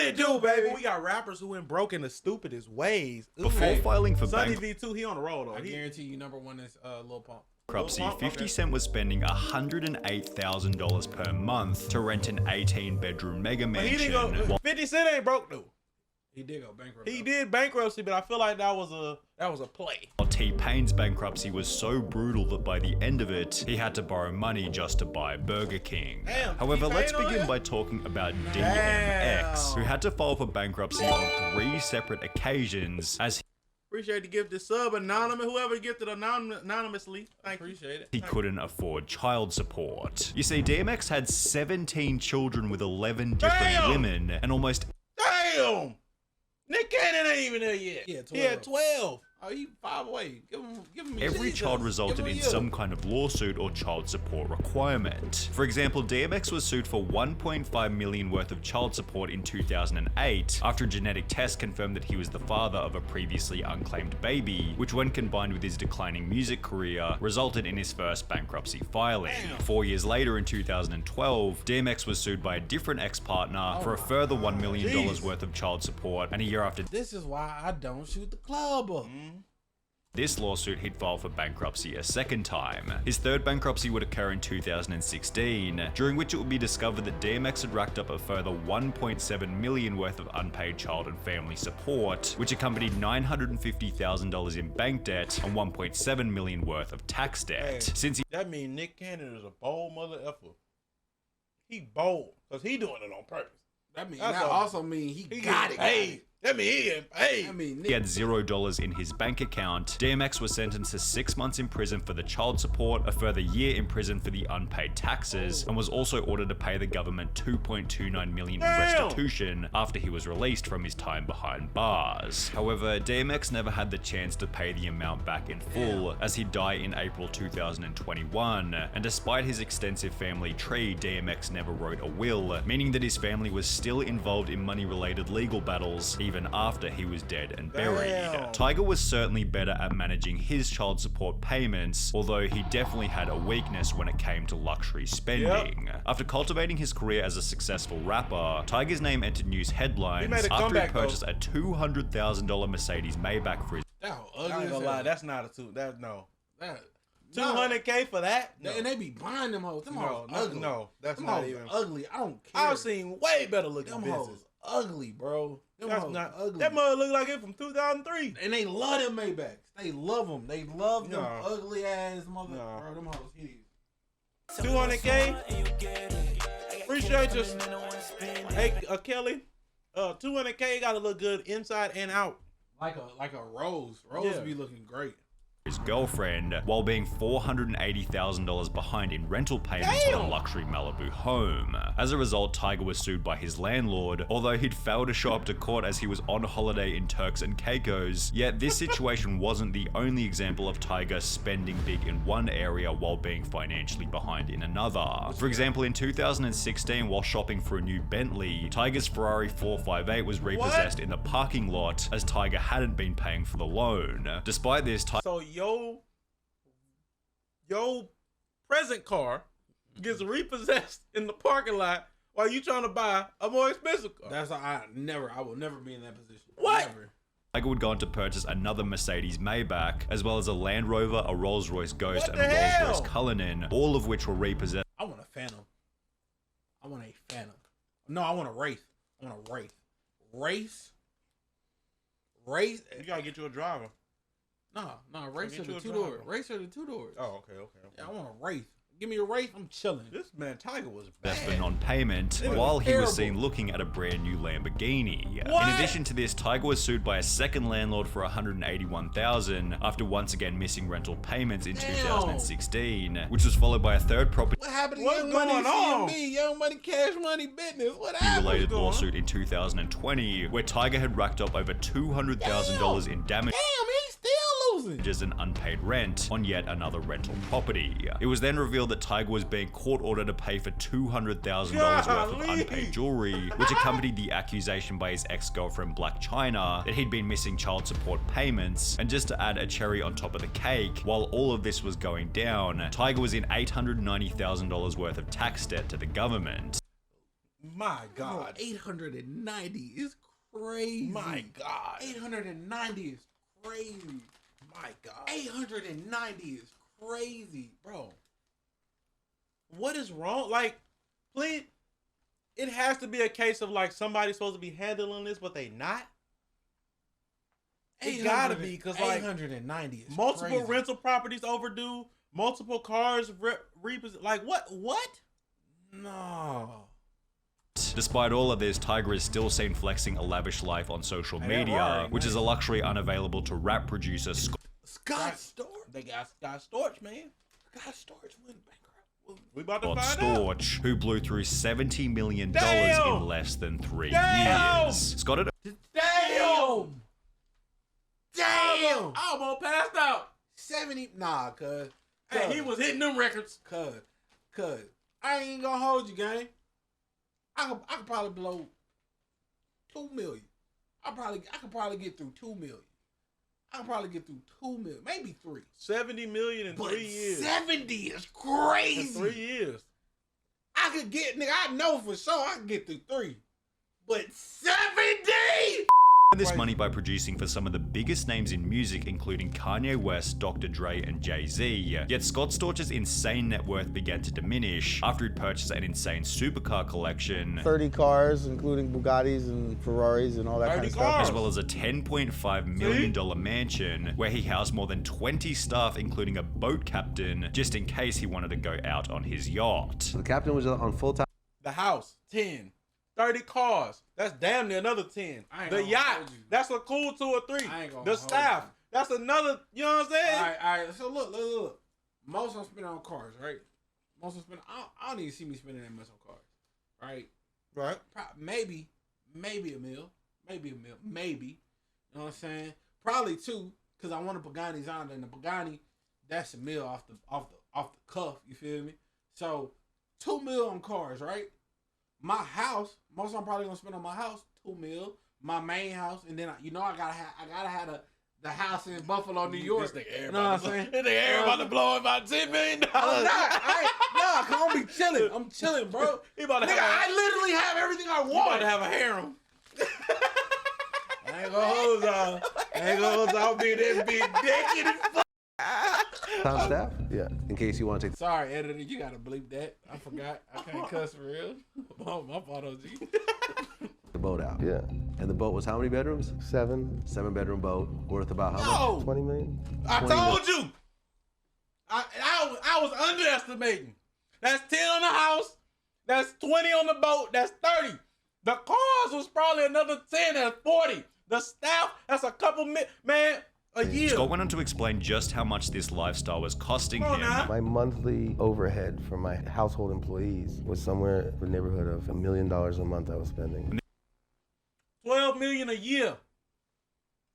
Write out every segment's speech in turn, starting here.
it do, baby? We got rappers who went broke in the stupidest ways. Before filing for Sonny V2, he on the roll though. I guarantee you, number one is Lil Pump. bankruptcy, 50 Cent was spending $108,000 per month to rent an 18-bedroom mega mansion. He didn't go, 50 Cent ain't broke though. He did go bankrupt. He did bankruptcy, but I feel like that was a play. While T-Pain's bankruptcy was so brutal that by the end of it, he had to borrow money just to buy Burger King. Damn, However, let's T-Pain on begin it? by talking about DMX, who had to file for bankruptcy on 3 separate occasions as Appreciate the gifted sub, anonymous. Whoever gifted anonymously, thank you. Appreciate it. he couldn't afford child support. You see, DMX had 17 children with 11 different Damn! women and almost Damn! Nick Cannon ain't even there yet. Yeah, 12. He had 12. Oh, you 5 away. Give him. every child resulted in some kind of lawsuit or child support requirement. For example, DMX was sued for $1.5 million worth of child support in 2008 after a genetic test confirmed that he was the father of a previously unclaimed baby, which when combined with his declining music career, resulted in his first bankruptcy filing. 4 years later in 2012, DMX was sued by a different ex-partner for a further $1 million worth of child support, and a year after This is why I don't shoot the club up. this lawsuit, he'd file for bankruptcy a second time. His third bankruptcy would occur in 2016, during which it would be discovered that DMX had racked up a further $1.7 million worth of unpaid child and family support, which accompanied $950,000 in bank debt and $1.7 million worth of tax debt. Hey. Since he That means Nick Cannon is a bold mother effer. He bold, because he doing it on purpose. That also mean he got it. Hey, that mean he getting paid. I mean, he had $0 in his bank account, DMX was sentenced to 6 months in prison for the child support, a further year in prison for the unpaid taxes, and was also ordered to pay the government $2.29 million in restitution after he was released from his time behind bars. However, DMX never had the chance to pay the amount back in full, as he'd die in April 2021, and despite his extensive family tree, DMX never wrote a will, meaning that his family was still involved in money-related legal battles even after he was dead and buried. Tyga was certainly better at managing his child support payments, although he definitely had a weakness when it came to luxury spending. After cultivating his career as a successful rapper, Tyga's name entered news headlines after he purchased a $200,000 Mercedes Maybach for his that I ugly. ain't gonna lie, that's not a two. That no. That 200K for that? No. And they be buying them hoes. Them hoes ugly. No, that's them not hoes even. ugly. I don't care. I've seen way better looking them business. hoes ugly, bro. Them That's hoes not ugly. That mother look like it from 2003. And they love them Maybachs. They love them. They love them No. ugly ass mother. No. Bro, them hoes hideous. 200K. Appreciate you. Hey, Kelly. 200K gotta look good inside and out. Like a rose. Rose be looking great. girlfriend, while being $480,000 behind in rental payments on a luxury Malibu home. As a result, Tyga was sued by his landlord, although he'd failed to show up to court as he was on holiday in Turks and Caicos. Yet this situation wasn't the only example of Tyga spending big in one area while being financially behind in another. For example, in 2016, while shopping for a new Bentley, Tyga's Ferrari 458 was repossessed in the parking lot as Tyga hadn't been paying for the loan. Despite this, So your present car gets repossessed in the parking lot while you trying to buy a more expensive car. That's I will never be in that position. What? Never. Tyga would go on to purchase another Mercedes Maybach, as well as a Land Rover, a Rolls-Royce Ghost, What and a the hell? Rolls-Royce Cullinan, all of which were repossessed. I want a Phantom. I want a Phantom. No, I want a Wraith. I want a Wraith. Wraith. You gotta get you a driver. No, Wraith Get are you the a 2 driver. doors. Wraith are the 2 doors. Oh, okay. Yeah, I want a Wraith. Give me a Wraith, I'm chilling. This man Tyga was for bad. non-payment, was while he terrible. was seen looking at a brand new Lamborghini. What? In addition to this, Tyga was sued by a second landlord for $181,000 after once again missing rental payments in 2016, which was followed by a third property What happened to What's Young Money going on? CMB? Young Money Cash Money Business. What happened? related going on? lawsuit in 2020, where Tyga had racked up over $200,000 in damage Damn, he's still losing. as an unpaid rent on yet another rental property. It was then revealed that Tyga was being court ordered to pay for $200,000 worth of Golly. unpaid jewelry, which accompanied the accusation by his ex-girlfriend Black China that he'd been missing child support payments. And just to add a cherry on top of the cake, while all of this was going down, Tyga was in $890,000 worth of tax debt to the government. My Bro, God. 890 is crazy. My God. 890 is crazy. My God. 890 is crazy, bro. What is wrong? Like, please, it has to be a case of like somebody's supposed to be handling this, but they not. It gotta be because like 890 is multiple crazy. rental properties overdue, multiple cars repossessed. Like what? No. Despite all of this, Tyga is still seen flexing a lavish life on social media, right, which is a luxury unavailable to rap producer Scott Storch. They got Storch, man. Scott Storch went bankrupt. We about to Scott find out. Storch, who blew through $70 million Damn! in less than 3 Damn! years. Scott had Damn. Damn. I almost passed out. 70. Nah, cuz. Hey, he was hitting them records. Cuz. I ain't gonna hold you, gang. I could probably blow 2 million. I could probably get through 2 million. I could probably get through 2 million, maybe 3. 70 million in But 3 years. 70 is In crazy. 3 years. I could get, nigga, I know for sure I can get through 3. But 70? this money by producing for some of the biggest names in music, including Kanye West, Dr. Dre, and Jay-Z. Yet Scott Storch's insane net worth began to diminish after he'd purchased an insane supercar collection, 30 cars, including Bugattis and Ferraris and all that kind 30 of stuff. cars. as well as a $10.5 million mansion where he housed more than 20 staff, including a boat captain, just in case he wanted to go out on his yacht. The captain was on full-time. The house, 10. 30 cars. That's damn near another 10. I ain't The gonna yacht, hold you. that's a cool 2 or 3. I ain't gonna The hold staff, you. that's another, you know what I'm saying? All right. So look. Most of them spend on cars, right? Most of them spend. I don't even see me spending that much on cars, right? Right. Maybe a meal, maybe. You know what I'm saying? Probably 2, because I want a Pagani Zonda, and the Pagani, that's a meal off the cuff. You feel me? So 2 mil on cars, right? My house, most of them probably gonna spend on my house, 2 mil. My main house, and then I gotta have the house in Buffalo, New York. You know what I'm saying? This nigga everybody blowing about $10 million. I'm not. Nah, cause I'm be chilling. I'm chilling, bro. He about to Nigga, have I literally have everything I he about want. to have a harem. I ain't gonna hold y'all. I'll be that big dick and fuck. Time staff? Yeah. In case you want to take Sorry, editor, you gotta bleep that. I forgot. I can't cuss for real. My fault, OG. the boat out. Yeah. And the boat was how many bedrooms? 7, 7-bedroom boat worth about how much? No, 20 million. I 20 told you. I was underestimating. That's 10 on the house. That's 20 on the boat. That's 30. The cars was probably another 10. That's 40. The staff, that's a couple man, a year. Scott went on to explain just how much this lifestyle was costing Come on him. now. My monthly overhead for my household employees was somewhere in the neighborhood of $1 million a month I was spending. 12 million a year.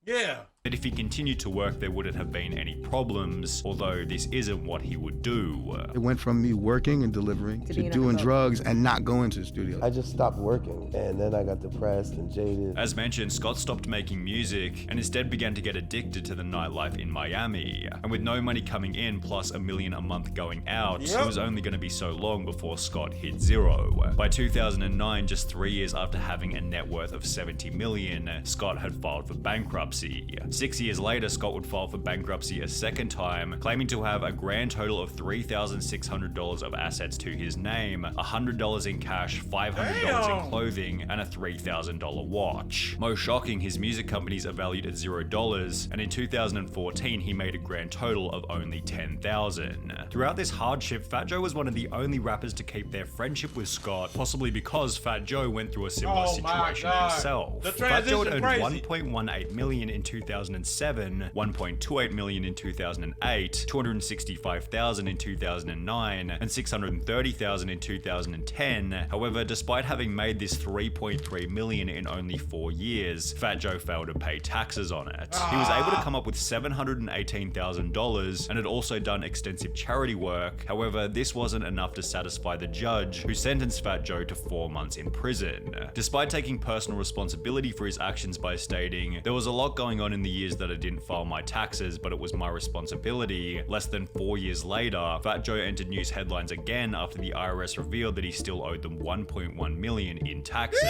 Yeah. That if he continued to work, there wouldn't have been any problems, although this isn't what he would do. It went from me working and delivering to doing drugs and not going to the studio. I just stopped working, and then I got depressed and jaded. As mentioned, Scott stopped making music and instead began to get addicted to the nightlife in Miami. And with no money coming in plus $1 million a month going out, Yep. it was only going to be so long before Scott hit zero. By 2009, just 3 years after having a net worth of $70 million, Scott had filed for bankruptcy. 6 years later, Scott would file for bankruptcy a second time, claiming to have a grand total of $3,600 of assets to his name, $100 in cash, $500 Damn. in clothing, and a $3,000 watch. Most shocking, his music companies are valued at $0, and in 2014 he made a grand total of only $10,000. Throughout this hardship, Fat Joe was one of the only rappers to keep their friendship with Scott, possibly because Fat Joe went through a similar Oh my situation God. himself. The Fat Joe transition had earned crazy. $1.18 million in 2007, $1.28 million in 2008, $265,000 in 2009, and $630,000 in 2010. However, despite having made this $3.3 million in only 4 years, Fat Joe failed to pay taxes on it. He was able to come up with $718,000 and had also done extensive charity work. However, this wasn't enough to satisfy the judge, who sentenced Fat Joe to 4 months in prison. Despite taking personal responsibility for his actions by stating, "There was a lot going on in the years that I didn't file my taxes, but it was my responsibility. Less than 4 years later, Fat Joe entered news headlines again after the IRS revealed that he still owed them $1.1 million in taxes.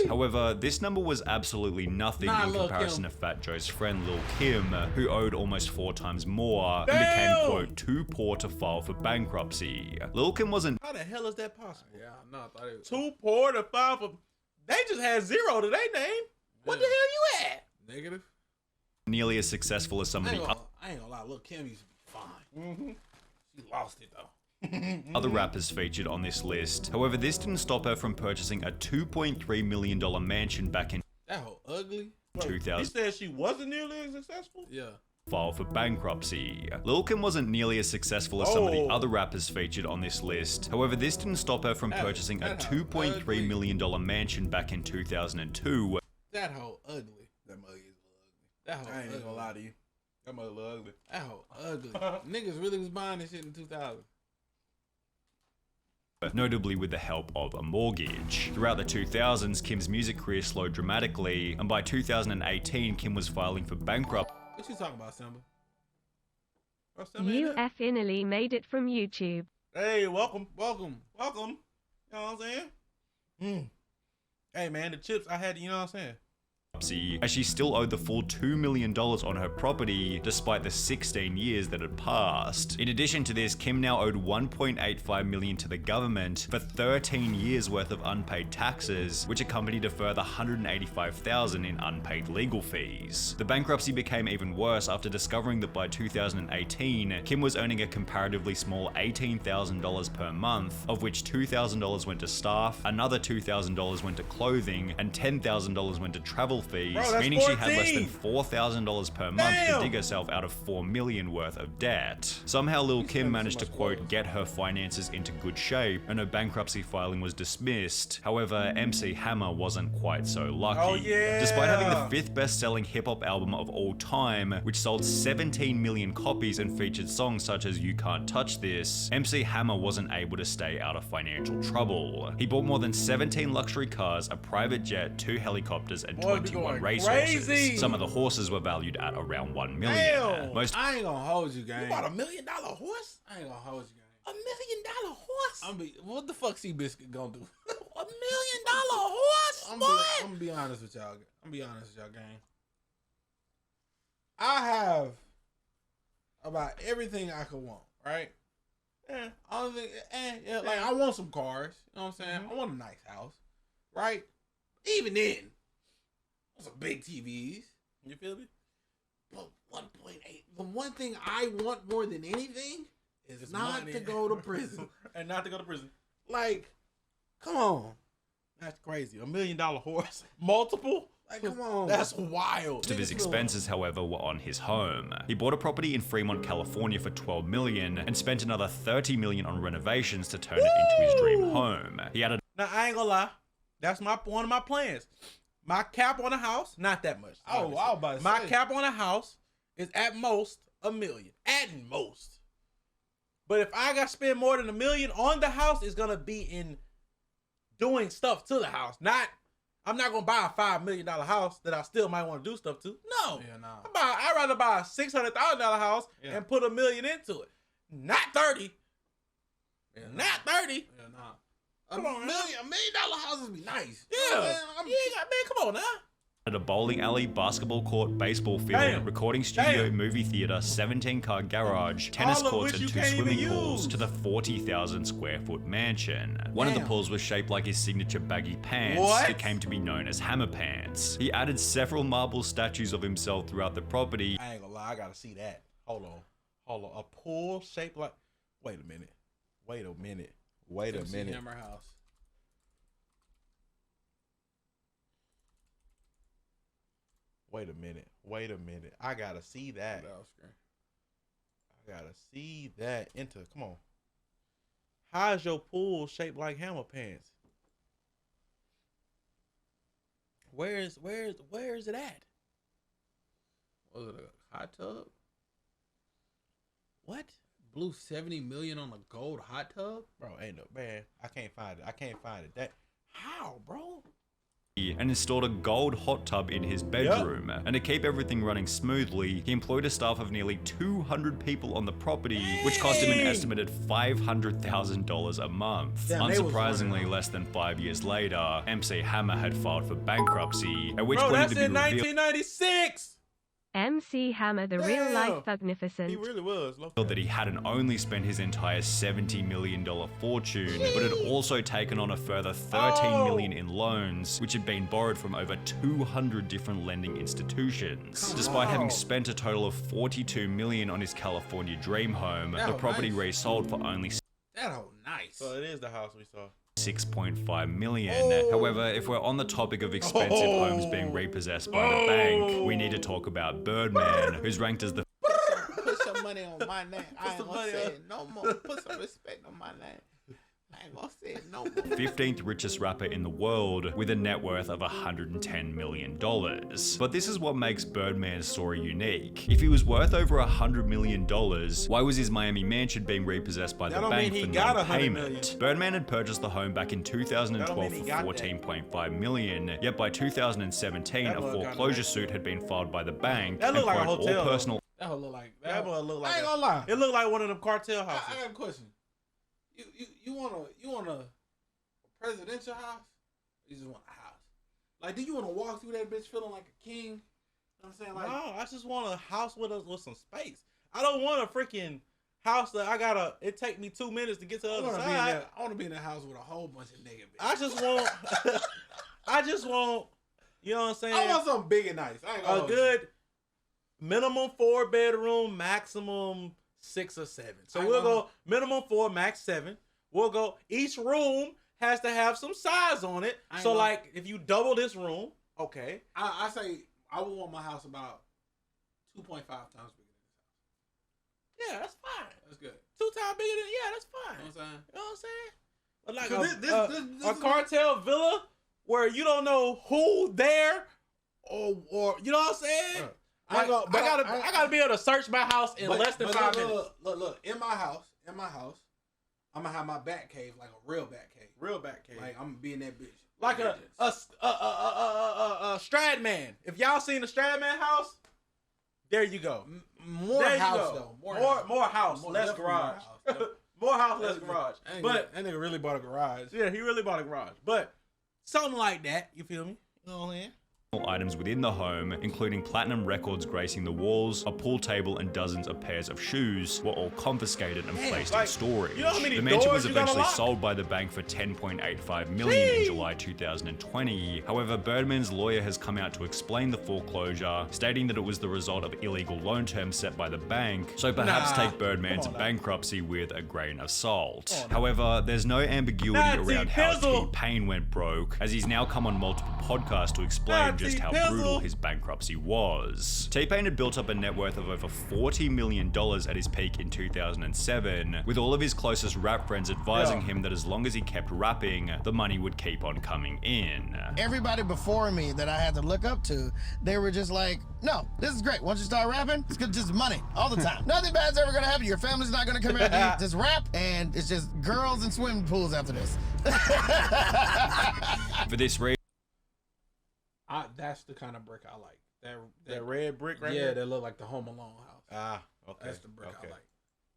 However, this number was absolutely nothing in comparison to Fat Joe's friend Lil Kim, who owed almost 4 times more and became, quote, too poor to file for bankruptcy. Lil Kim wasn't— How the hell is that possible? Yeah, no, I thought it was Too poor to file for. They just had 0 to their name. What the hell you at? negative. nearly as successful as some of the I ain't gonna lie, Lil Kim used to be fine. She lost it though. other rappers featured on this list. However, this didn't stop her from purchasing a $2.3 million mansion back in That whole ugly. 2000. He said she wasn't nearly as successful? Yeah. File for bankruptcy. Lil Kim wasn't nearly as successful as some of the other rappers featured on this list. However, this didn't stop her from purchasing a $2.3 million mansion back in 2002. That whole ugly. That mug is ugly. That whole I ain't ugly. gonna lie to you. That mug look ugly. That whole ugly. Niggas really was buying this shit in 2000. Notably with the help of a mortgage. Throughout the 2000s, Kim's music career slowed dramatically, and by 2018, Kim was filing for bankruptcy. What you talking about, Simba? What's that, man? You finally made it from YouTube. Hey, welcome. Welcome. Welcome. You know what I'm saying? Hey, man, the chips I had, you know what I'm saying? As she still owed the full $2 million on her property, despite the 16 years that had passed. In addition to this, Kim now owed $1.85 million to the government for 13 years worth of unpaid taxes, which accompanied a further $185,000 in unpaid legal fees. The bankruptcy became even worse after discovering that by 2018, Kim was earning a comparatively small $18,000 per month, of which $2,000 went to staff, another $2,000 went to clothing, and $10,000 went to travel fees, Bro, meaning 14. she had less than $4,000 per month to dig herself out of $4 million worth of debt. Somehow Lil Kim managed to, quote, get her finances into good shape, and her bankruptcy filing was dismissed. However, MC Hammer wasn't quite so lucky. Oh, yeah. Despite having the 5th best-selling hip-hop album of all time, which sold 17 million copies and featured songs such as You Can't Touch This, MC Hammer wasn't able to stay out of financial trouble. He bought more than 17 luxury cars, a private jet, 2 helicopters, and 21 racehorses. crazy. Some of the horses were valued at around $1 million. Damn. Most I ain't gonna hold you, gang. You bought $1 million horse? I ain't gonna hold you, gang. $1 million horse? What the fuck Seabiscuit gonna do? $1 million horse? I'm Boy? gonna be honest with y'all. Gang. I have about everything I could want, right? Yeah. Only thing, yeah, like I want some cars. You know what I'm saying? I want a nice house, right? Even then, some big TVs. You feel me? But 1.8. The one thing I want more than anything is It's not money. to go to prison. And not to go to prison. Like, come on. That's crazy. $1 million horse. Multiple? Like, come on. That's wild. of his expenses, however, were on his home. He bought a property in Fremont, California for $12 million and spent another $30 million on renovations to turn it into his dream home. He added Now, I ain't gonna lie. That's one of my plans. My cap on a house, not that much. Oh, I was about to My say. cap on a house is at most $1 million. At most. But if I got to spend more than $1 million on the house, it's gonna be in doing stuff to the house. I'm not gonna buy a $5 million house that I still might want to do stuff to. No. Yeah, nah. I'd rather buy a $600,000 house and put $1 million into it. Not 30. Yeah, Not 30. Yeah, nah. Come on, man. $1 million houses be nice. Yeah. Man, Come on now. a bowling alley, basketball court, baseball field, Damn. recording studio, Damn. movie theater, 17-car garage, tennis All of courts, which and you 2 can't even swimming pools use. to the 40,000 square foot mansion. One of the Damn. pools was shaped like his signature baggy pants What? that came to be known as hammer pants. He added several marble statues of himself throughout the property. I ain't gonna lie, I gotta see that. Hold on. A pool shaped like. Wait a minute. Hammer house. Wait a minute. I gotta see that. I gotta see that. Come on. How's your pool shaped like hammer pants? Where is it at? Was it a hot tub? What? Blew $70 million on a gold hot tub? Bro, ain't no man. I can't find it. That how, bro? and installed a gold hot tub in his bedroom. And to keep everything running smoothly, he employed a staff of nearly 200 people on the property, which cost him an estimated $500,000 a month. Damn, Unsurprisingly, less than 5 years later, MC Hammer had filed for bankruptcy, at which Bro, point that's it had in been revealed 1996. MC Hammer, the real life thugnificent. He really was. that he hadn't only spent his entire $70 million fortune, but had also taken on a further $13 million in loans, which had been borrowed from over 200 different lending institutions. Despite having spent a total of $42 million on his California dream home, the property resold for only That whole nice. So it is the house we saw. $6.5 million. However, if we're on the topic of expensive homes being repossessed by the bank, we need to talk about Birdman, who's ranked as the Put some money on my name. I ain't gonna say it no more. Put some respect on my name. I ain't gonna say it no more. 15th richest rapper in the world with a net worth of $110 million. But this is what makes Birdman's story unique. If he was worth over $100 million, why was his Miami mansion being repossessed by the bank for non-payment? Birdman had purchased the home back in 2012 for $14.5 million, yet by 2017 a foreclosure suit had been filed by the bank. That looked like a hotel. That look like That looked like. I ain't gonna lie. It looked like one of them cartel houses. I got a question. You want a presidential house? Or you just want a house? Like, do you want to walk through that bitch feeling like a king? You know what I'm saying? Like, No, I just want a house with some space. I don't want a freaking house that it take me 2 minutes to get to the other side. I want to be in a house with a whole bunch of nigga bitches. I just want, you know what I'm saying? I want something big and nice. I ain't gonna A good minimum 4 bedroom, maximum 6 or 7. So we'll go minimum 4, max 7. We'll go, each room has to have some size on it. So like if you double this room, okay. I say I would want my house about 2.5 times bigger than this house. Yeah, that's fine. That's good. 2 times bigger than, yeah, that's fine. You know what I'm saying? You know what I'm saying? But like this a cartel villa where you don't know who there or you know what I'm saying? I gotta be able to search my house in less than 5 minutes. Look, in my house, I'm gonna have my bat cave like a real bat cave. Real bat cave. Like I'm gonna be in that bitch. Like a Stradman. If y'all seen the Stradman house, there you go. More house though. More house, less garage. More house, less garage. But that nigga really bought a garage. Yeah, he really bought a garage. But something like that, you feel me? You know what I'm saying? Items within the home, including platinum records gracing the walls, a pool table, and dozens of pairs of shoes, were all confiscated and placed in storage. You know how many the mansion doors was you gotta eventually lock? sold by the bank for $10.85 million in July 2020. However, Birdman's lawyer has come out to explain the foreclosure, stating that it was the result of illegal loan terms set by the bank, so perhaps take Birdman's bankruptcy with a grain of salt. However, there's no ambiguity around how T-Pain went broke, as he's now come on multiple podcasts to explain just how brutal his bankruptcy was. T-Pain had built up a net worth of over $40 million at his peak in 2007, with all of his closest rap friends advising him that as long as he kept rapping, the money would keep on coming in. Everybody before me that I had to look up to, they were just like, no, this is great. Once you start rapping, it's just money all the time. Nothing bad's ever gonna happen. Your family's not gonna come out. Just rap, and it's just girls and swimming pools after this. For this reason, That's the kind of brick I like. That red brick right yeah, there? that look like the Home Alone house. Ah, okay. That's the brick I like.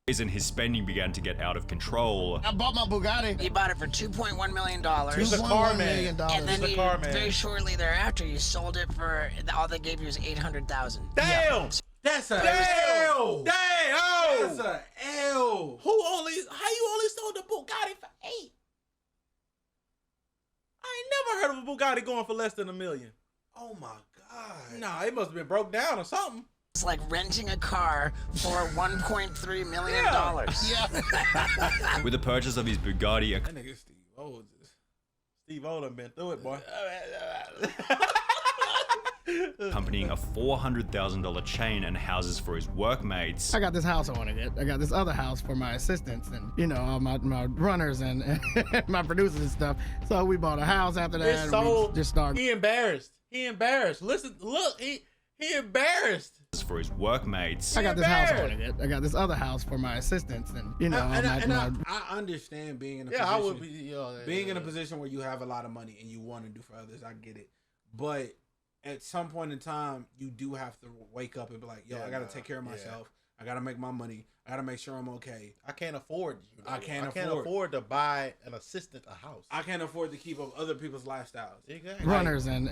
his spending began to get out of control. I bought my Bugatti. You bought it for $2.1 million. He's a car man. And then He's a car man. very shortly thereafter, you sold it for, all they gave you was $800,000. Damn! That's a L! Damn! That's a L! How you only sold the Bugatti for 8? I ain't never heard of a Bugatti going for less than $1 million. Oh my God. Nah, it must have been broke down or something. It's like renting a car for $1.3 million. Yeah. With the purchase of his Bugatti, That nigga Steve O. Steve O done been through it, boy. accompanying a $400,000 chain and houses for his workmates. I got this house I want to get. I got this other house for my assistants and, you know, all my runners and my producers and stuff. So we bought a house after that. It's so, we just started. He embarrassed. Listen, look, he He embarrassed. For his workmates. I got this house I want to get. I got this other house for my assistants, and you know, I understand being in a position. I would be being in a position where you have a lot of money and you want to do for others. I get it, but at some point in time, you do have to wake up and be like, "Yo, I got to take care of myself. I got to make my money. I got to make sure I'm okay. I can't afford you. I can't afford to buy an assistant a house. I can't afford to keep up other people's lifestyles. Exactly. Runners and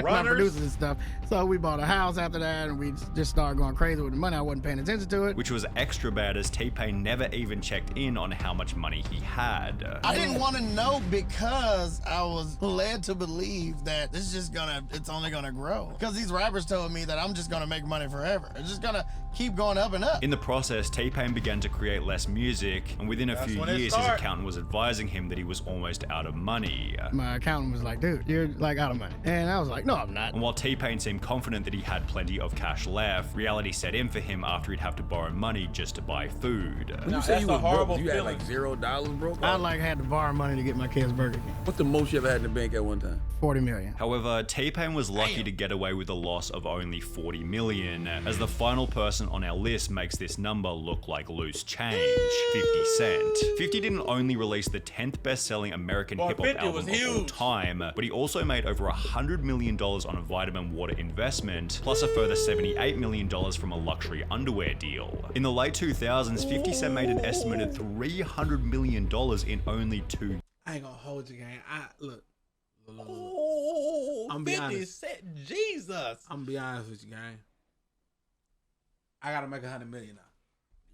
my producers and stuff. So we bought a house after that, and we just started going crazy with the money. I wasn't paying attention to it. Which was extra bad as T-Pain never even checked in on how much money he had. I didn't want to know because I was led to believe that this is just it's only gonna grow. Because these rappers told me that I'm just gonna make money forever. It's just gonna keep going up and up. In the process, T-Pain began to create less music, and within a few years, his accountant was advising him that he was almost out of money. My accountant was like, dude, you're like out of money. And I was like, no, I'm not. And while T-Pain seemed confident that he had plenty of cash left, reality set in for him after he'd have to borrow money just to buy food. When you say you was broke, you had like $0 broke? I had to borrow money to get my kids Burger King. What's the most you ever had in the bank at one time? 40 million. However, T-Pain was lucky to get away with a loss of only 40 million, as the final person on our list makes this number look like loose change, 50 Cent. 50 didn't only release the 10th best-selling American hip-hop album of all time, but he also made over $100 million on a vitamin water investment, plus a further $78 million from a luxury underwear deal. In the late 2000s, 50 Cent made an estimated $300 million in only 2 years. I ain't gonna hold you, gang. Look. I'm 50 Cent, Jesus. I'm gonna be honest with you, gang. I gotta make $100 million now.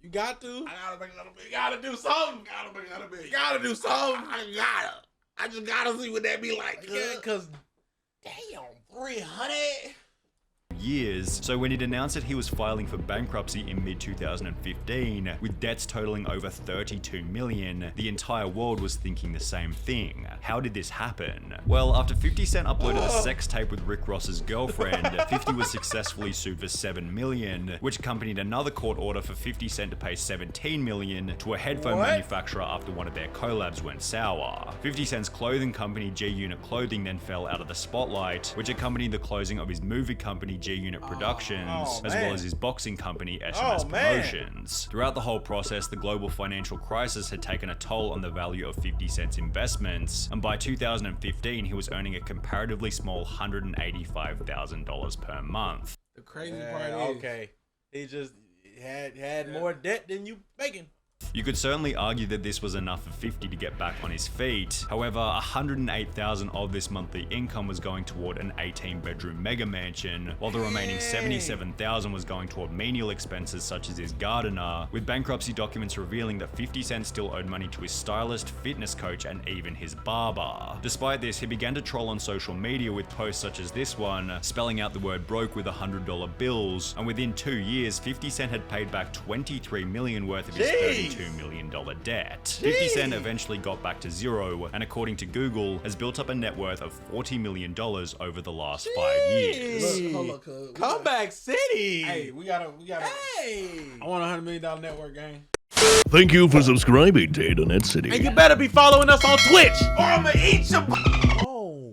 You got to? I gotta make $100 million. You gotta do something. Gotta make $100 million. You gotta do something. I just gotta see what that be like. Yeah, cause damn, 300. Years. So when he'd announced that he was filing for bankruptcy in mid-2015, with debts totaling over 32 million, the entire world was thinking the same thing. How did this happen? Well, after 50 Cent uploaded a sex tape with Rick Ross's girlfriend, 50 was successfully sued for 7 million, which accompanied another court order for 50 Cent to pay 17 million to a headphone manufacturer after one of their collabs went sour. 50 Cent's clothing company G-Unit Clothing then fell out of the spotlight, which accompanied the closing of his movie company G-Unit Productions, as well as his boxing company SMS Promotions. Throughout the whole process, the global financial crisis had taken a toll on the value of 50 Cent's investments, and by 2015 he was earning a comparatively small $185,000 per month. The crazy part is, he just had more debt than you making. You could certainly argue that this was enough for 50 to get back on his feet. However, $108,000 of this monthly income was going toward an 18-bedroom mega mansion, while the remaining $77,000 was going toward menial expenses such as his gardener, with bankruptcy documents revealing that 50 Cent still owed money to his stylist, fitness coach, and even his barber. Despite this, he began to troll on social media with posts such as this one, spelling out the word broke with $100 bills, and within 2 years, 50 Cent had paid back $23 million worth of his $32 million debt. 50 Cent eventually got back to zero, and according to Google, has built up a net worth of $40 million over the last 5 years. Look, Comeback City. Hey, we gotta. Hey. I want $100 million network, gang. Thank you for subscribing to InternetCity. And you better be following us on Twitch, or I'm gonna eat your